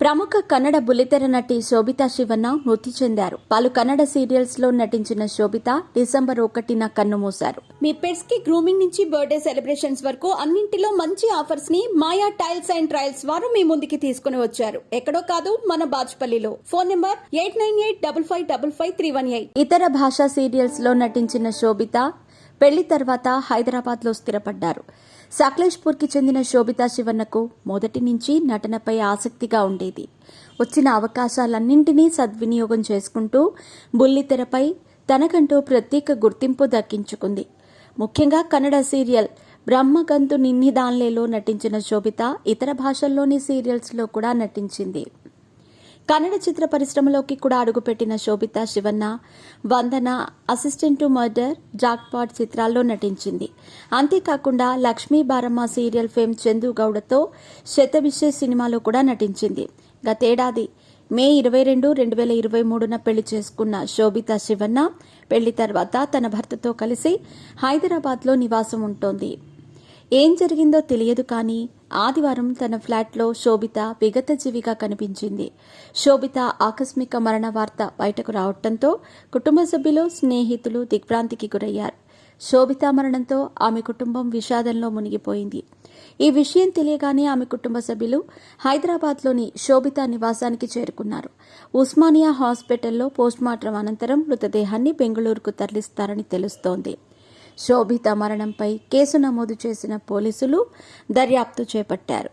ప్రముఖ కన్నడ బుల్లితెర నటి శోభితా శివన్న మృతి చెందారు. పలు కన్నడ సీరియల్స్ లో నటించిన శోభిత డిసెంబర్ 1న కన్నుమూశారు. మీ పెట్స్ కి గ్రూమింగ్ నుంచి బర్త్డే సెలబ్రేషన్స్ వరకు అన్నింటిలో మంచి ఆఫర్స్ ని మాయా టైల్స్ అండ్ ట్రయల్స్ వారు మీ ముందుకి తీసుకుని వచ్చారు. ఎక్కడో కాదు, మన బాజ్పల్లిలో. Phone number 8985555318. ఇతర భాషా సీరియల్స్ లో నటించిన శోభిత పెళ్లి తర్వాత హైదరాబాద్ లో స్థిరపడ్డారు. సకలేష్పూర్కి చెందిన శోభితా శివన్నకు మొదటి నుంచి నటనపై ఆసక్తిగా ఉండేది. వచ్చిన అవకాశాలన్నింటినీ సద్వినియోగం చేసుకుంటూ బుల్లితెరపై తనకంటూ ప్రత్యేక గుర్తింపు దక్కించుకుంది. ముఖ్యంగా కన్నడ సీరియల్ బ్రహ్మగంతు నిన్నిదాన్లేలో నటించిన శోభిత ఇతర భాషల్లోని సీరియల్స్లో కూడా నటించింది. కన్నడ చిత్ర పరిశ్రమలోకి కూడా అడుగుపెట్టిన శోభితా శివన్న వందన, అసిస్టెంట్ టు మర్డర్, జాక్పాట్ చిత్రాల్లో నటించింది. అంతేకాకుండా లక్ష్మీ బారమ్మ సీరియల్ ఫేమ్ చందు గౌడతో శతభిషే సినిమాలో కూడా నటించింది. గతేడాది మే 22, 2023న పెళ్లి చేసుకున్న శోభితా శివన్న పెళ్లి తర్వాత తన భర్తతో కలిసి హైదరాబాద్లో నివాసం ఉంటోంది. ఏం జరిగిందో తెలియదు కానీ ఆదివారం తన ఫ్లాట్లో శోభిత విగతజీవిగా కనిపించింది. శోభిత ఆకస్మిక మరణ వార్త బయటకు రావడంతో కుటుంబ సభ్యులు, స్నేహితులు దిగ్భ్రాంతికి గురయ్యారు. శోభిత మరణంతో ఆమె కుటుంబం విషాదంలో మునిగిపోయింది. ఈ విషయం తెలియగానే ఆమె కుటుంబ సభ్యులు హైదరాబాద్లోని శోభిత నివాసానికి చేరుకున్నారు. ఉస్మానియా హాస్పిటల్లో పోస్టుమార్టం అనంతరం మృతదేహాన్ని బెంగళూరుకు తరలిస్తారని తెలుస్తోంది. శోభిత మరణంపై కేసు నమోదు చేసిన పోలీసులు దర్యాప్తు చేపట్టారు.